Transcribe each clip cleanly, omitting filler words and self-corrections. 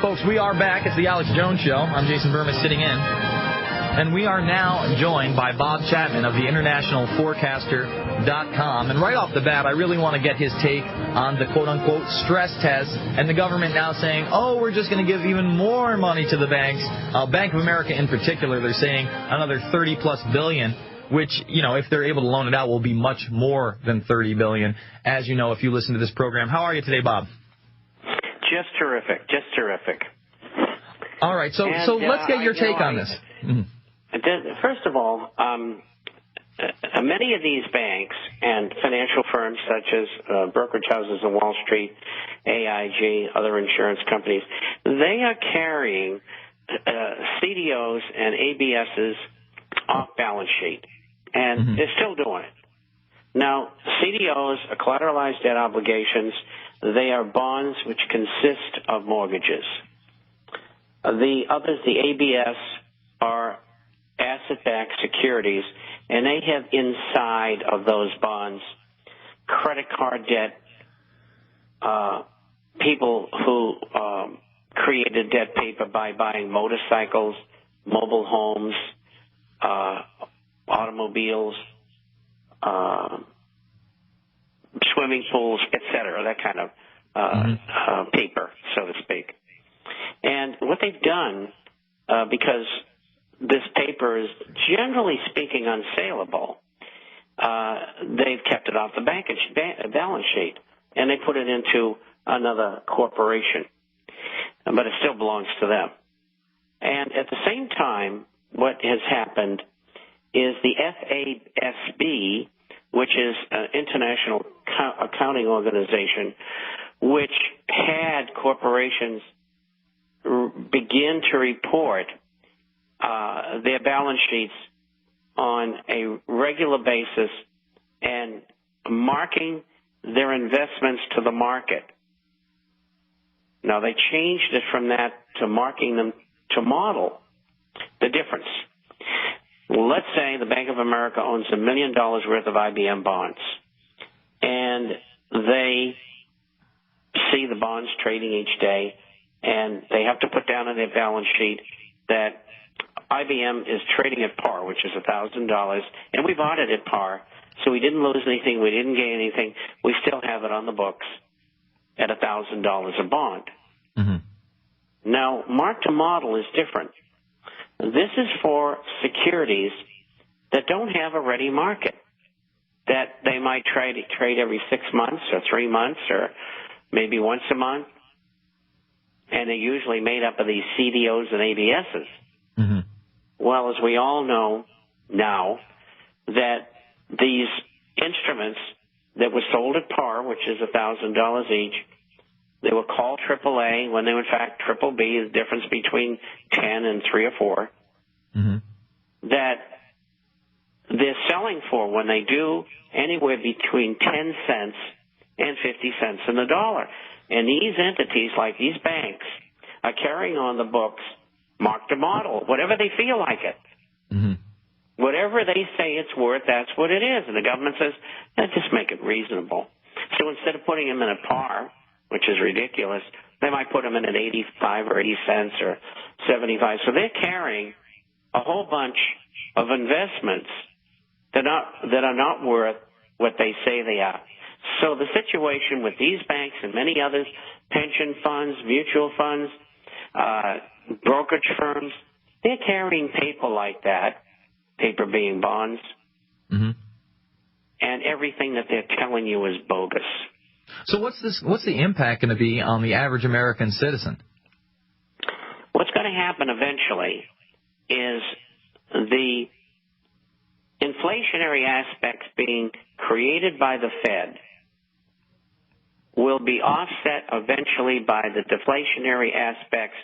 Folks, we are back. It's the Alex Jones Show. I'm Jason Burma sitting in. And we are now joined by Bob Chapman of the InternationalForecaster.com. And right off the bat, I really want to get his take on the quote-unquote stress test and the government now saying, oh, we're just going to give even more money to the banks. Bank of America in particular, they're saying another $30+ billion, which, you know, if they're able to loan it out, will be much more than $30 billion. As you know, if you listen to this program. How are you today, Bob? Just terrific. Just terrific. All right. So let's get your take on this. First of all, many of these banks and financial firms such as brokerage houses on Wall Street, AIG, other insurance companies, they are carrying CDOs and ABSs off balance sheet, and they're still doing it. Now, CDOs are collateralized debt obligations. They are bonds which consist of mortgages. The others, the ABS, are asset-backed securities, and they have inside of those bonds credit card debt, people who created debt paper by buying motorcycles, mobile homes, automobiles, swimming pools, etc., that kind of paper, so to speak. And what they've done, because this paper is generally speaking unsaleable, they've kept it off the balance sheet, and they put it into another corporation, but it still belongs to them. And at the same time, what has happened is the FASB, which is an international accounting organization, which had corporations begin to report their balance sheets on a regular basis and marking their investments to the market. Now, they changed it from that to marking them to model the difference. Let's say the Bank of America owns $1 million worth of IBM bonds, and they see the bonds trading each day, and they have to put down on their balance sheet that IBM is trading at par, which is $1,000, and we bought it at par, so we didn't lose anything, we didn't gain anything. We still have it on the books at $1,000 a bond. Now, mark to model is different. This is for securities that don't have a ready market, that they might trade every 6 months or 3 months or maybe once a month, and they're usually made up of these CDOs and ABSs. Well, as we all know now, that these instruments that were sold at par, which is $1,000 each, they were called AAA when they were in fact triple B, is the difference between 10 and 3 or 4, that they're selling for when they do anywhere between 10 cents and 50 cents in the dollar. And these entities, like these banks, are carrying on the books mark to model, whatever they feel like it. Whatever they say it's worth, that's what it is. And the government says, just make it reasonable. So instead of putting them in a par, which is ridiculous, they might put them in at 85 or 80 cents or 75. So they're carrying a whole bunch of investments that are not worth what they say they are. So the situation with these banks and many others, pension funds, mutual funds, brokerage firms, they're carrying paper like that, paper being bonds, and everything that they're telling you is bogus. So what's the impact going to be on the average American citizen? What's going to happen eventually is the inflationary aspects being created by the Fed will be offset eventually by the deflationary aspects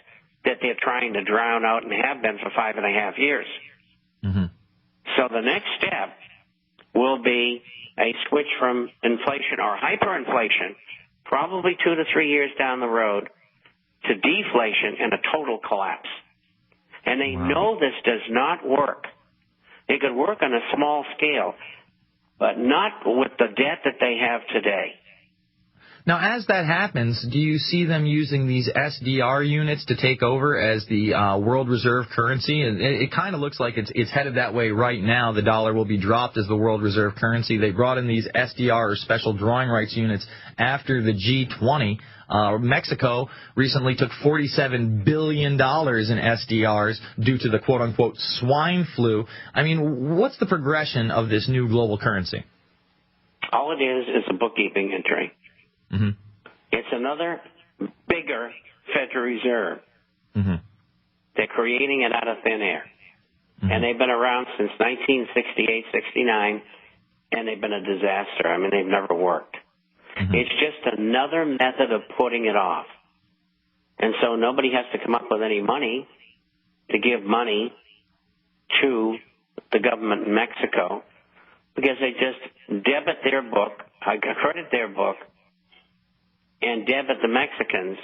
that they're trying to drown out and have been for 5.5 years. So the next step will be a switch from inflation or hyperinflation, probably 2 to 3 years down the road, to deflation and a total collapse. And they know this does not work. It could work on a small scale, but not with the debt that they have today. Now, as that happens, do you see them using these SDR units to take over as the world reserve currency? It kind of looks like it's headed that way right now. The dollar will be dropped as the world reserve currency. They brought in these SDR, or special drawing rights units, after the G20. Mexico recently took $47 billion in SDRs due to the quote-unquote swine flu. I mean, what's the progression of this new global currency? All it is a bookkeeping entry. Mm-hmm. It's another bigger Federal Reserve. Mm-hmm. They're creating it out of thin air. Mm-hmm. And they've been around since 1968, 69, and they've been a disaster. I mean, they've never worked. Mm-hmm. It's just another method of putting it off. And so nobody has to come up with any money to give money to the government in Mexico, because they just debit their book, credit their book, and debit the Mexicans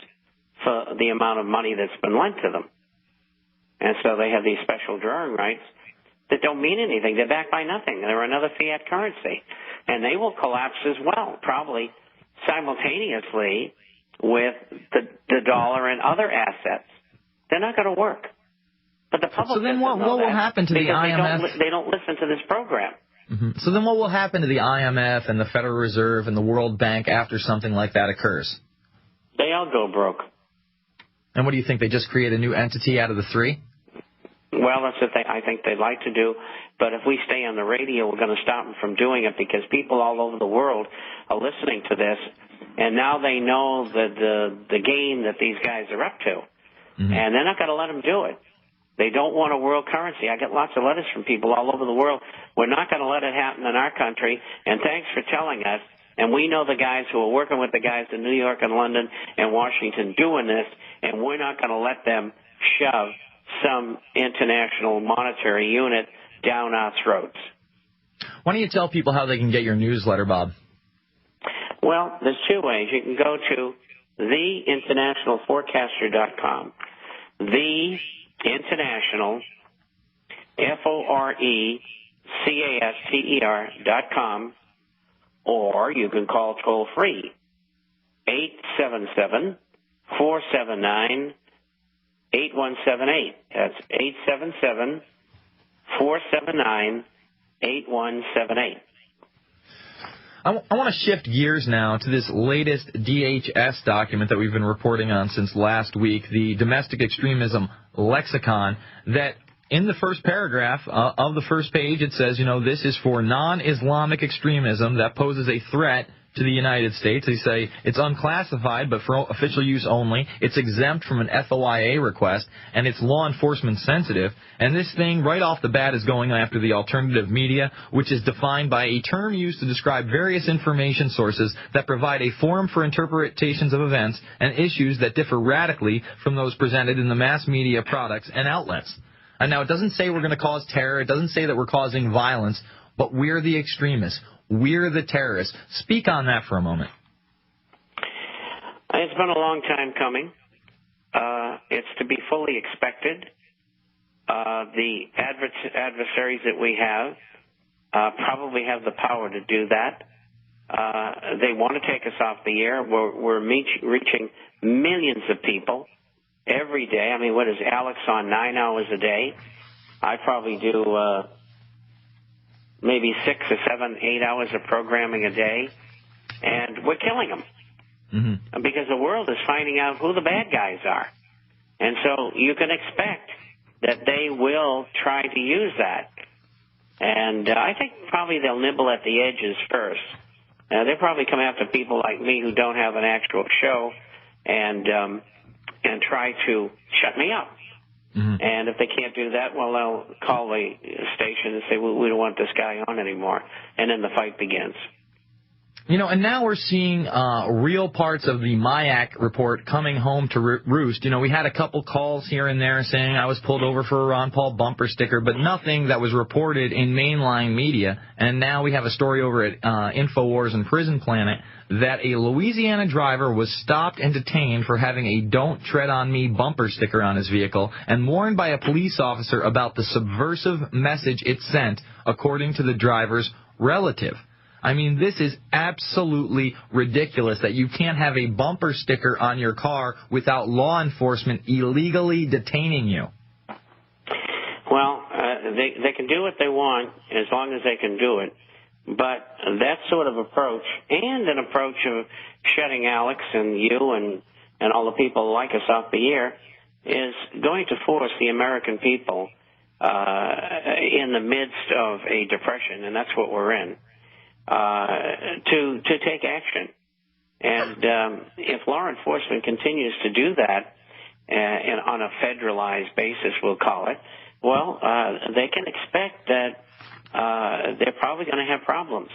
for the amount of money that's been lent to them. And so they have these special drawing rights that don't mean anything. They're backed by nothing. They're another fiat currency. And they will collapse as well, probably simultaneously with the dollar and other assets. They're not going to work. But the public so then what will happen to the IMF? They don't listen to this program. Mm-hmm. So then what will happen to the IMF and the Federal Reserve and the World Bank after something like that occurs? They all go broke. And what do you think? They just create a new entity out of the three? Well, that's what I think they'd like to do. But if we stay on the radio, we're going to stop them from doing it, because people all over the world are listening to this, and now they know the game that these guys are up to. Mm-hmm. And they're not going to let them do it. They don't want a world currency. I get lots of letters from people all over the world. We're not going to let it happen in our country, and thanks for telling us. And we know the guys who are working with the guys in New York and London and Washington doing this, and we're not going to let them shove some international monetary unit down our throats. Why don't you tell people how they can get your newsletter, Bob? Well, there's two ways. You can go to theinternationalforecaster.com. The International, FORECASTER.com, or you can call toll free, 877-479-8178. That's 877-479-8178. I want to shift gears now to this latest DHS document that we've been reporting on since last week, the Domestic Extremism Lexicon, that in the first paragraph of the first page it says, this is for non-Islamic extremism that poses a threat to the United States. They say it's unclassified, but for official use only. It's exempt from an FOIA request, and it's law enforcement sensitive. And this thing, right off the bat, is going after the alternative media, which is defined by a term used to describe various information sources that provide a forum for interpretations of events and issues that differ radically from those presented in the mass media products and outlets. And now, it doesn't say we're going to cause terror. It doesn't say that we're causing violence, but we're the extremists. We're the terrorists. Speak on that for a moment. It's been a long time coming. It's to be fully expected. The adversaries that we have probably have the power to do that. They want to take us off the air. We're reaching millions of people every day. I mean, what is Alex on 9 hours a day? I probably do maybe 6 or 7, 8 hours of programming a day, and we're killing them. Mm-hmm. Because the world is finding out who the bad guys are. And so you can expect that they will try to use that. And I think probably they'll nibble at the edges first. They'll probably come after people like me who don't have an actual show and try to shut me up. Mm-hmm. And if they can't do that, well, they'll call the station and say, we don't want this guy on anymore. And then the fight begins. And now we're seeing real parts of the MIAC report coming home to roost. We had a couple calls here and there saying I was pulled over for a Ron Paul bumper sticker, but nothing that was reported in mainline media. And now we have a story over at InfoWars and Prison Planet that a Louisiana driver was stopped and detained for having a "Don't Tread on Me" bumper sticker on his vehicle and warned by a police officer about the subversive message it sent, according to the driver's relative. I mean, this is absolutely ridiculous that you can't have a bumper sticker on your car without law enforcement illegally detaining you. Well, they can do what they want as long as they can do it. But that sort of approach, and an approach of shutting Alex and you and all the people like us off the air, is going to force the American people in the midst of a depression, and that's what we're in, to take action. And if law enforcement continues to do that and on a federalized basis, we'll call it, well, they can expect that they're probably going to have problems.